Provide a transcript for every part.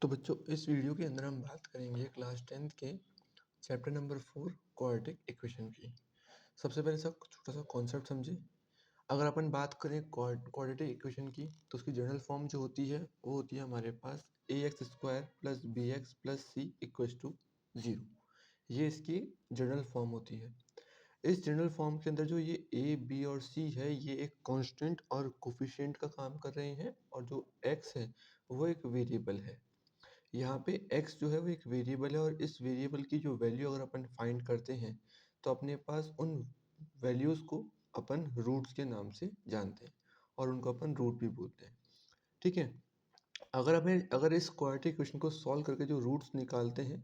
तो बच्चों इस वीडियो के अंदर हम बात करेंगे क्लास 10th के चैप्टर नंबर 4 क्वाड्रेटिक इक्वेशन की। सबसे पहले सब छोटा सा कॉन्सेप्ट समझे। अगर अपन बात करें क्वाड्रेटिक इक्वेशन की तो उसकी जनरल फॉर्म जो होती है वो होती है हमारे पास ax² plus bx plus c equals to 0। ये इसकी जनरल फॉर्म होती है। इस जनरल फॉर्म के अंदर जो ये a b और c है ये एक कांस्टेंट और कोफिशिएंट का काम कर रहे हैं और जो x है वो एक वेरिएबल है। यहाँ पे x जो है वो एक वेरिएबल है और इस वेरिएबल की जो वैल्यू अगर अपन फाइंड करते हैं तो अपने पास उन वैल्यूज़ को अपन रूट्स के नाम से जानते हैं और उनको अपन रूट भी बोलते हैं। ठीक है। अगर इस क्वाड्रेटिक इक्वेशन को सॉल्व करके जो रूट्स निकालते हैं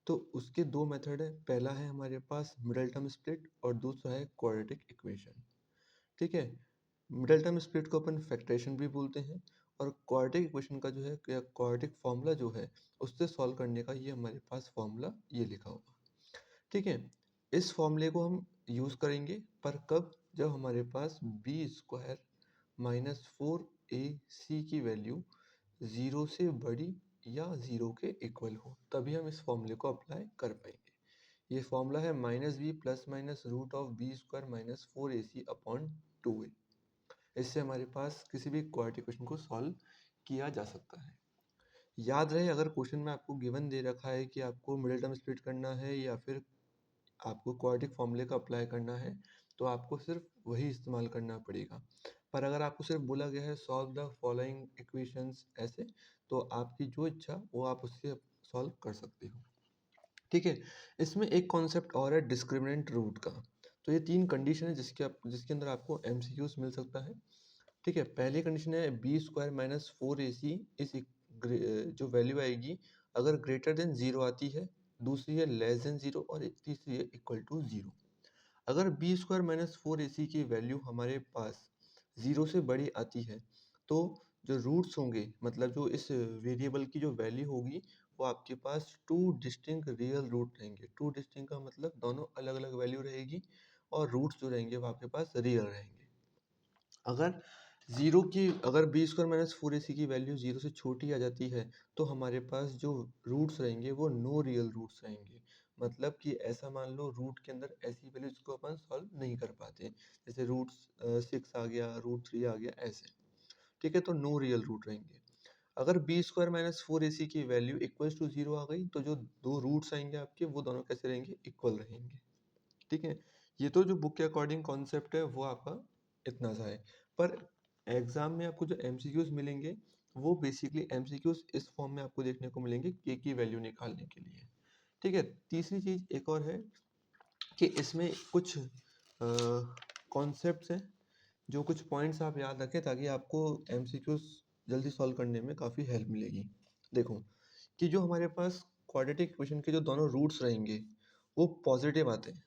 तो उसके दो मेथड है। पहला है हमारे पास मिडल टर्म स्प्लिट और दूसरा है क्वाड्रेटिक इक्वेशन। ठीक है। मिडल टर्म स्प्लिट को अपन फैक्टराइजेशन भी बोलते हैं और क्वाड्रेटिक इक्वेशन का जो है या क्वाड्रेटिक फॉर्मूला जो है उससे सॉल्व करने का ये हमारे पास फॉर्मूला ये लिखा होगा। ठीक है। इस फॉर्मूले को हम यूज़ करेंगे पर कब, जब हमारे पास b² माइनस 4ac की वैल्यू 0 से बड़ी या 0 के इक्वल हो, तभी हम इस फॉर्मूले को अप्लाई कर पाएंगे। ये फॉर्मूला है -b plus minus root of b² minus 4ac upon 2a। इससे हमारे पास किसी भी क्वाड्रेटिक इक्वेशन को सॉल्व किया जा सकता है। याद रहे अगर क्वेश्चन में आपको गिवन दे रखा है कि आपको मिडिल टर्म स्प्लिट करना है या फिर आपको क्वाड्रेटिक फॉर्मूले का अप्लाई करना है तो आपको सिर्फ वही इस्तेमाल करना पड़ेगा। पर अगर आपको सिर्फ बोला गया है सॉल्व द फॉलोइंग इक्वेशंस ऐसे, तो आपकी जो इच्छा वो आप उससे सॉल्व कर सकते हो। ठीक है। इसमें एक कॉन्सेप्ट और है डिस्क्रिमिनेंट रूट का। तो ये तीन कंडीशन है जिसके अंदर आपको एमसीक्यूज मिल सकता है। ठीक है। पहली कंडीशन है b² माइनस 4ac जो वैल्यू आएगी अगर ग्रेटर देन 0 आती है, दूसरी है लेस देन 0 और तीसरी है इक्वल टू 0। अगर b² माइनस 4ac की वैल्यू हमारे पास 0 से बड़ी आती है तो जो रूट्स होंगे, मतलब जो इस वेरिएबल की जो वैल्यू होगी वो आपके पास टू डिस्टिंक्ट रियल रूट रहेंगे। टू डिस्टिंक्ट का मतलब दोनों अलग अलग वैल्यू रहेगी और रूट्स जो रहेंगे वो आपके पास रियल रहेंगे। अगर b² माइनस 4ac की वैल्यू 0 से छोटी आ जाती है तो हमारे पास जो रूट्स रहेंगे वो नो रियल रूट्स रहेंगे। मतलब कि ऐसा मान लो रूट के अंदर ऐसी वैल्यूज को अपन सॉल्व नहीं कर पाते, जैसे रूट्स 6 आ गया, रूट 3 आ गया, ऐसे। ठीक है। तो नो रियल रूट रहेंगे। अगर b² माइनस 4ac की वैल्यू इक्वल्स टू 0 आ गई तो जो दो रूट्स आएंगे आपके वो दोनों कैसे रहेंगे, इक्वल रहेंगे। ठीक है। ये तो जो बुक के अकॉर्डिंग कॉन्सेप्ट है वो आपका इतना सा है। पर एग्जाम में आपको जो एमसीक्यूज मिलेंगे वो बेसिकली एमसीक्यूज इस फॉर्म में आपको देखने को मिलेंगे के की वैल्यू निकालने के लिए। ठीक है। तीसरी चीज एक और है कि इसमें कुछ कॉन्सेप्ट्स हैं, जो कुछ पॉइंट्स आप याद रखें ताकि आपको एमसीक्यूज जल्दी सॉल्व करने में काफ़ी हेल्प मिलेगी। देखो कि जो हमारे पास क्वाड्रेटिक इक्वेशन के जो दोनों रूट्स रहेंगे वो पॉजिटिव आते हैं।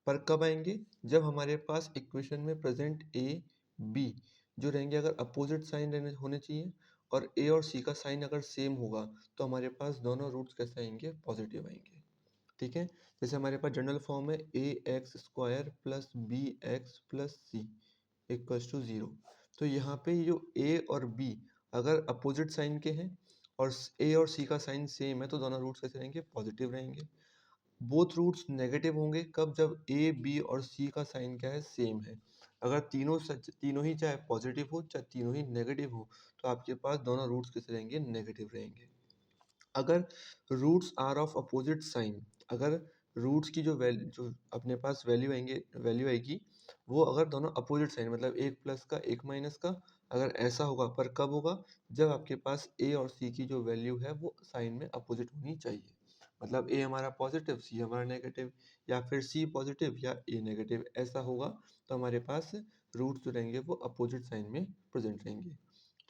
पर कब आएंगे, जब हमारे पास इक्वेशन में प्रेजेंट ए बी जो रहेंगे अगर अपोजिट साइन रहने होने चाहिए और ए और सी का साइन अगर सेम होगा तो हमारे पास दोनों रूट्स कैसे आएंगे, पॉजिटिव आएंगे। ठीक है। जैसे हमारे पास जनरल फॉर्म है ax² plus bx plus c equals to 0। तो यहाँ पे जो a और b अगर अपोजिट साइन के हैं और a और c का साइन सेम है तो दोनों रूट्स कैसे रहेंगे, पॉजिटिव रहेंगे। बोथ रूट्स नेगेटिव होंगे कब, जब a b और c का साइन क्या है, सेम है। अगर तीनों ही चाहे पॉजिटिव हो चाहे तीनों ही नेगेटिव हो तो आपके पास दोनों रूट्स कैसे रहेंगे, नेगेटिव रहेंगे। अगर roots are of opposite sign, अगर रूट्स की जो अपने पास वैल्यू आएगी वो अगर दोनों अपोजिट साइन, मतलब एक प्लस का एक माइनस का, अगर ऐसा होगा, पर कब होगा, जब आपके पास ए और सी की जो वैल्यू है वो साइन में अपोजिट होनी चाहिए। मतलब ए हमारा पॉजिटिव सी हमारा नेगेटिव, या फिर सी पॉजिटिव या ए नेगेटिव, ऐसा होगा तो हमारे पास रूट्स जो रहेंगे वो अपोजिट साइन में प्रेजेंट रहेंगे।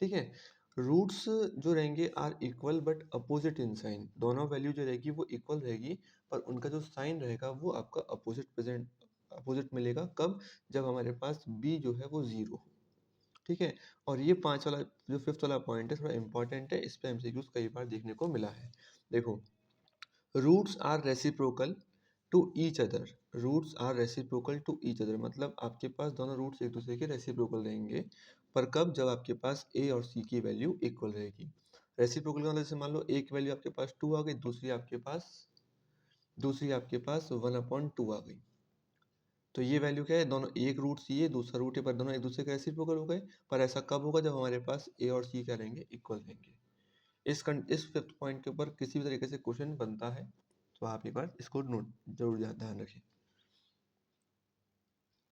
ठीक है। रूट्स जो रहेंगे are equal but opposite in sign, दोनों वैल्यू जो रहेगी वो इक्वल रहेगी पर उनका जो साइन रहेगा वो आपका अपोजिट मिलेगा। कब, जब हमारे पास b जो है वो 0 हो। ठीक है। और ये फिफ्थ वाला पॉइंट है, थोड़ा इंपॉर्टेंट है, इस पे एमसीक्यूज कई बार देखने को मिला है। देखो, roots are reciprocal to each other. Roots are reciprocal to each other मतलब आपके पास दोनों रूट्स एक दूसरे के रेसिप्रोकल रहेंगे, पर कब, जब आपके पास a और c की वैल्यू इक्वल रहेगी। रेसिप्रोकल का मतलब जैसे मान लो एक वैल्यू आपके पास 2 आ गई, दूसरी आपके पास 1/2 आ गई। तो ये वैल्यू क्या है, दोनों एक रूट सी है, दूसरा रूट है, पर दोनों एक दूसरे के रेसिप्रोकल हो गए। पर ऐसा कब होगा, जब हमारे पास ए और सी क्या रहेंगे, इक्वल रहेंगे। इस फिफ्थ पॉइंट के ऊपर किसी भी तरीके से क्वेश्चन बनता है तो आप एक बार इसको नोट जरूर ध्यान रखें।